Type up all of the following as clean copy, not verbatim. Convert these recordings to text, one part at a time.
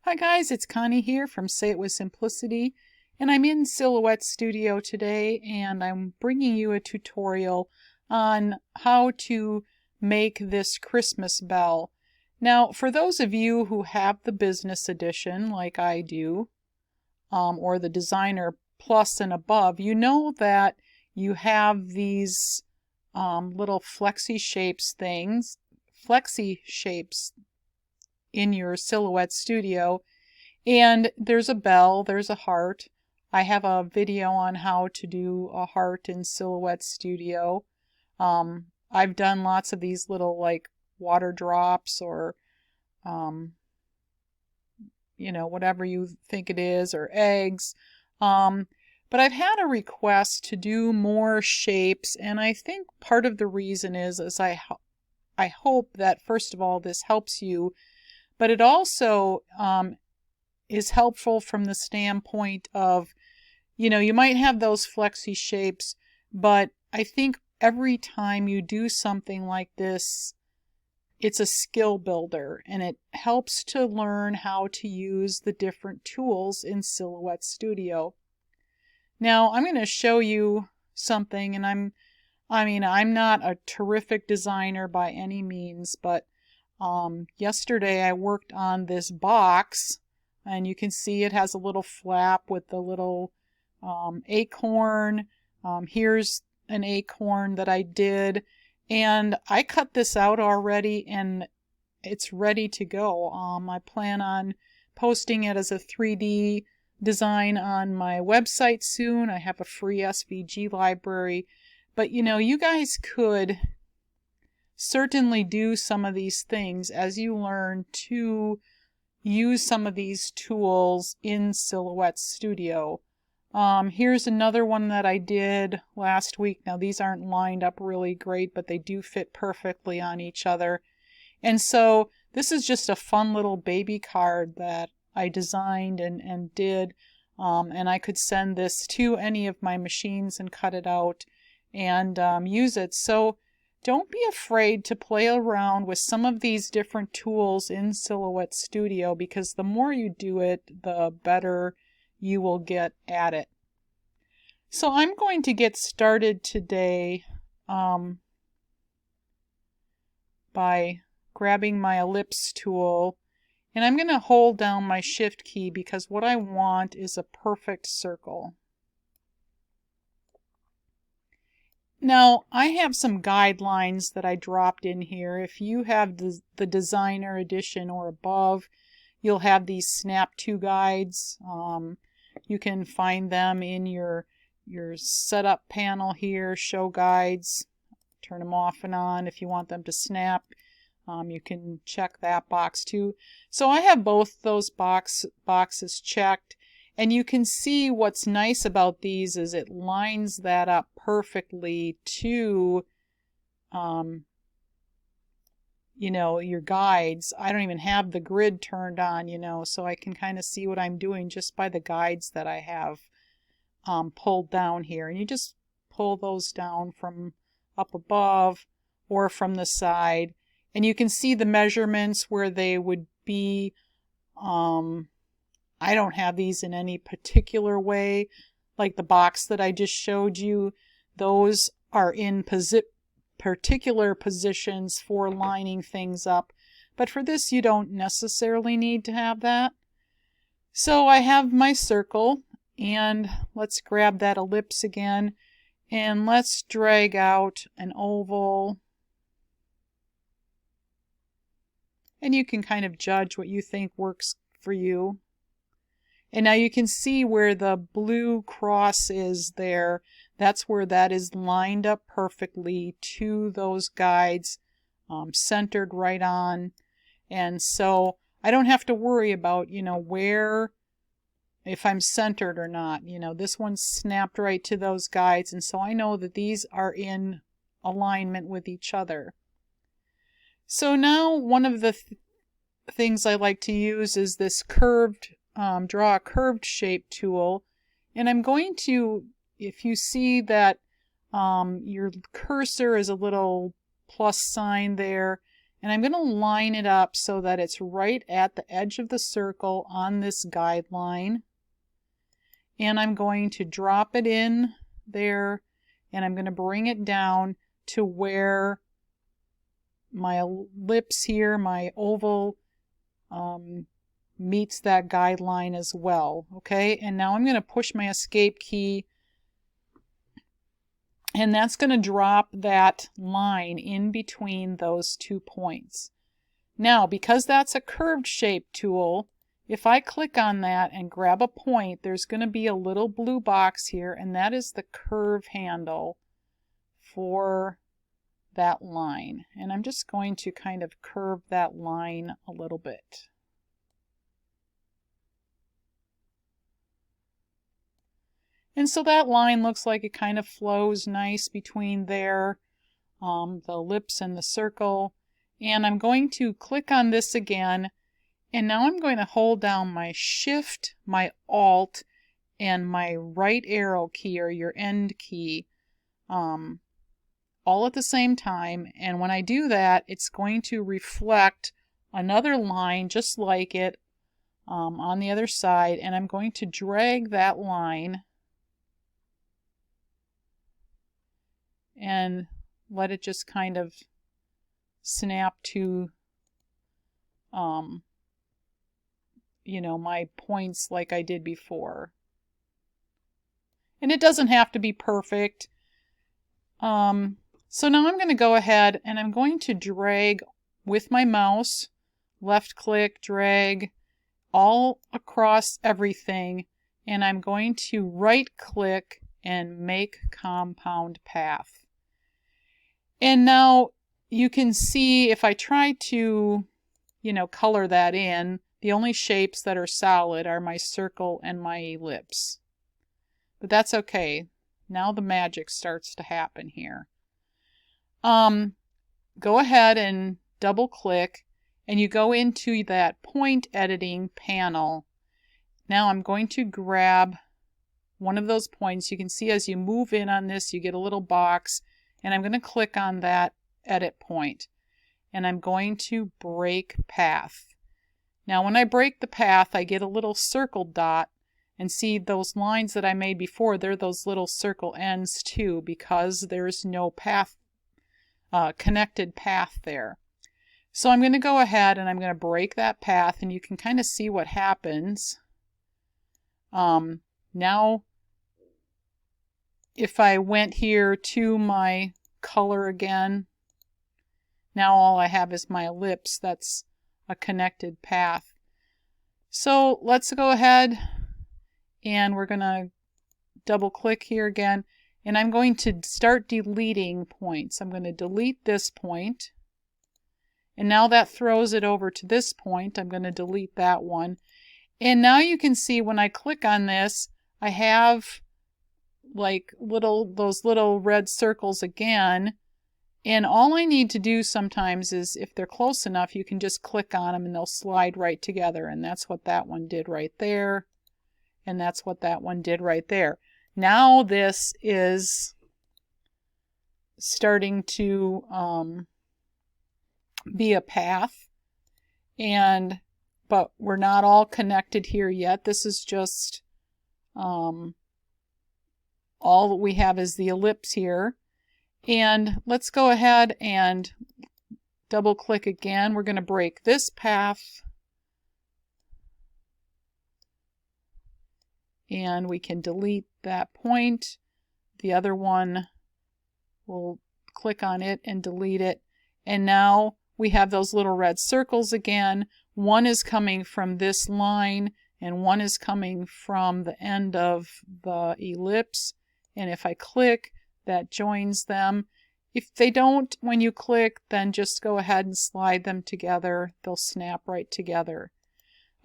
Hi guys, it's Connie here from Say It With Simplicity, and I'm in Silhouette Studio today, and I'm bringing you a tutorial on how to make this Christmas bell. Now, for those of you who have the business edition like I do, or the designer plus and above, you know that you have these little flexi shapes in your Silhouette Studio, and there's a bell, there's a heart. I have a video on how to do a heart in Silhouette Studio. I've done lots of these little like water drops or whatever you think it is, or eggs. But I've had a request to do more shapes, and I think part of the reason is I hope that first of all this helps you, but it also is helpful from the standpoint of, you might have those flexi shapes, but I think every time you do something like this, it's a skill builder, and it helps to learn how to use the different tools in Silhouette Studio. Now, I'm going to show you something, and I'm not a terrific designer by any means, but yesterday I worked on this box, and you can see it has a little flap with the little acorn. Here's an acorn that I did, and I cut this out already, and it's ready to go. I plan on posting it as a 3D design on my website soon. I have a free SVG library, but you guys could certainly do some of these things as you learn to use some of these tools in Silhouette Studio. Here's another one that I did last week. Now these aren't lined up really great, but they do fit perfectly on each other. And so this is just a fun little baby card that I designed and did. And I could send this to any of my machines and cut it out and use it. So don't be afraid to play around with some of these different tools in Silhouette Studio, because the more you do it, the better you will get at it. So I'm going to get started today by grabbing my Ellipse Tool, and I'm going to hold down my Shift key because what I want is a perfect circle. Now, I have some guidelines that I dropped in here. If you have the designer edition or above, you'll have these snap to guides. You can find them in your setup panel here, show guides. Turn them off and on if you want them to snap. You can check that box too. So I have both those boxes checked. And you can see what's nice about these is it lines that up perfectly to, your guides. I don't even have the grid turned on, so I can kind of see what I'm doing just by the guides that I have pulled down here. And you just pull those down from up above or from the side. And you can see the measurements where they would be. I don't have these in any particular way. Like the box that I just showed you, those are in particular positions for lining things up. But for this, you don't necessarily need to have that. So I have my circle, and let's grab that ellipse again, and let's drag out an oval. And you can kind of judge what you think works for you. And now you can see where the blue cross is there. That's where that is lined up perfectly to those guides, centered right on. And so I don't have to worry about, where, if I'm centered or not. This one's snapped right to those guides. And so I know that these are in alignment with each other. So now one of the things I like to use is this draw a curved shape tool, and I'm going to, if you see that your cursor is a little plus sign there, And I'm going to line it up so that it's right at the edge of the circle on this guideline. And I'm going to drop it in there, and I'm going to bring it down to where my ellipse here, my oval, meets that guideline as well. Okay, and now I'm going to push my escape key, and that's going to drop that line in between those 2 points. Now, because that's a curved shape tool, if I click on that and grab a point, there's going to be a little blue box here, and that is the curve handle for that line. And I'm just going to kind of curve that line a little bit. And so that line looks like it kind of flows nice between there, the ellipse and the circle. And I'm going to click on this again, and now I'm going to hold down my Shift, my Alt, and my right arrow key, or your end key, all at the same time. And when I do that, it's going to reflect another line just like it on the other side, and I'm going to drag that line and let it just kind of snap to my points like I did before. And it doesn't have to be perfect. So now I'm going to go ahead and I'm going to drag with my mouse, left click, drag all across everything, and I'm going to right click and make compound path. And now you can see if I try to, color that in, the only shapes that are solid are my circle and my ellipse. But that's okay. Now the magic starts to happen here. Go ahead and double click, and you go into that point editing panel. Now I'm going to grab one of those points. You can see as you move in on this, you get a little box, and I'm going to click on that edit point, and I'm going to break path. Now when I break the path, I get a little circle dot, and see those lines that I made before, they're those little circle ends too, because there's no path, connected path there. So I'm going to go ahead and I'm going to break that path, and you can kind of see what happens. Now if I went here to my color again, now all I have is my ellipse. That's a connected path. So let's go ahead and we're going to double click here again, and I'm going to start deleting points. I'm going to delete this point, and now that throws it over to this point. I'm going to delete that one, and now you can see when I click on this, I have like those little red circles again. And all I need to do sometimes is, if they're close enough, you can just click on them and they'll slide right together. And that's what that one did right there. And that's what that one did right there. Now this is starting to be a path. But we're not all connected here yet. This is just all that we have is the ellipse here. And let's go ahead and double click again. We're going to break this path, and we can delete that point. The other one, we'll click on it and delete it. And now we have those little red circles again. One is coming from this line, and one is coming from the end of the ellipse. And if I click, that joins them. If they don't when you click, then just go ahead and slide them together. They'll snap right together.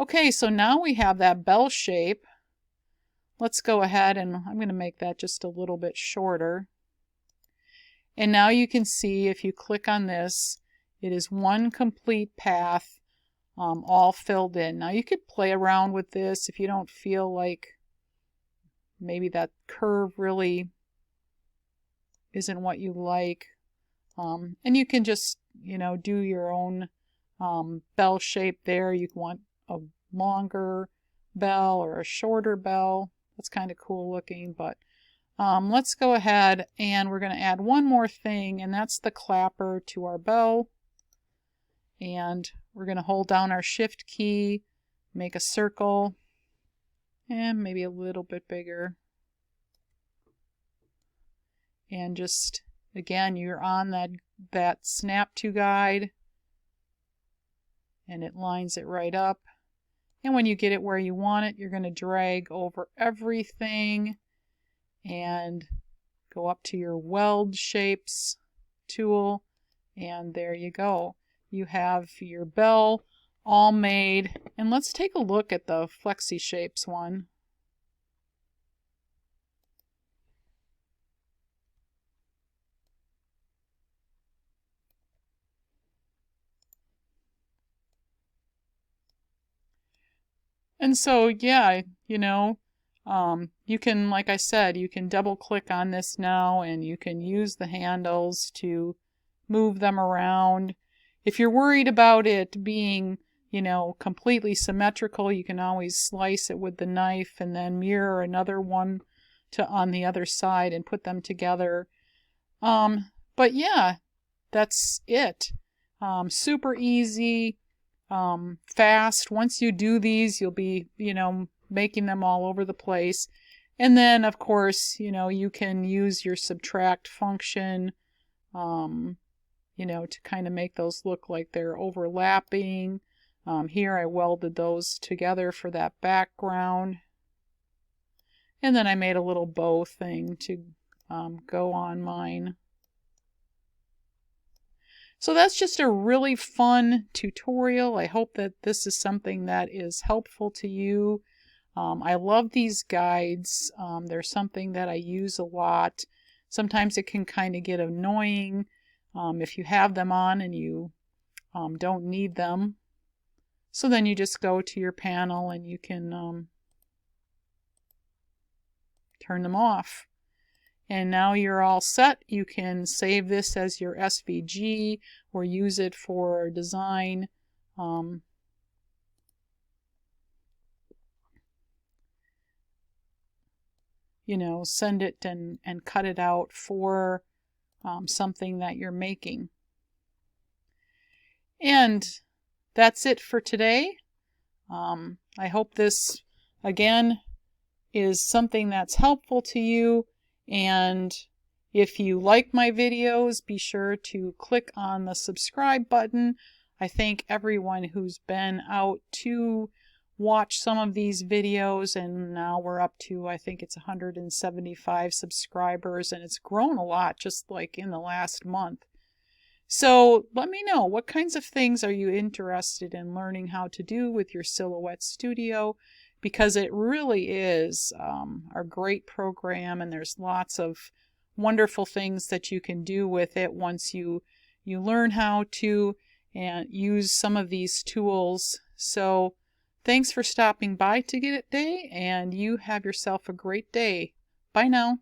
Okay, so now we have that bell shape. Let's go ahead and I'm going to make that just a little bit shorter. And now you can see if you click on this, it is one complete path, all filled in. Now you could play around with this if you don't feel like maybe that curve really isn't what you like. And you can just do your own bell shape there. You want a longer bell or a shorter bell. That's kind of cool looking, but let's go ahead and we're going to add one more thing, and that's the clapper to our bell. And we're going to hold down our shift key, make a circle, and maybe a little bit bigger. And just, again, you're on that snap to guide, and it lines it right up. And when you get it where you want it, you're going to drag over everything and go up to your weld shapes tool, and there you go. You have your bell all made. And let's take a look at the flexi shapes one. And so, yeah, you can, like I said, you can double click on this now and you can use the handles to move them around. If you're worried about it being, completely symmetrical, you can always slice it with the knife and then mirror another one on the other side and put them together. But yeah, that's it. Super easy. Fast. Once you do these, you'll be, making them all over the place. And then, of course, you can use your subtract function, to kind of make those look like they're overlapping. Here I welded those together for that background. And then I made a little bow thing to go on mine. So that's just a really fun tutorial. I hope that this is something that is helpful to you. I love these guides. They're something that I use a lot. Sometimes it can kind of get annoying if you have them on and you don't need them. So then you just go to your panel and you can turn them off. And now you're all set. You can save this as your SVG or use it for design. Send it and cut it out for something that you're making. And that's it for today. I hope this, again, is something that's helpful to you. And if you like my videos, be sure to click on the subscribe button. I thank everyone who's been out to watch some of these videos, and now we're up to, I think it's 175 subscribers, and it's grown a lot just like in the last month. So let me know, what kinds of things are you interested in learning how to do with your Silhouette Studio? Because it really is a great program, and there's lots of wonderful things that you can do with it once you learn how to and use some of these tools. So thanks for stopping by today, and you have yourself a great day. Bye now.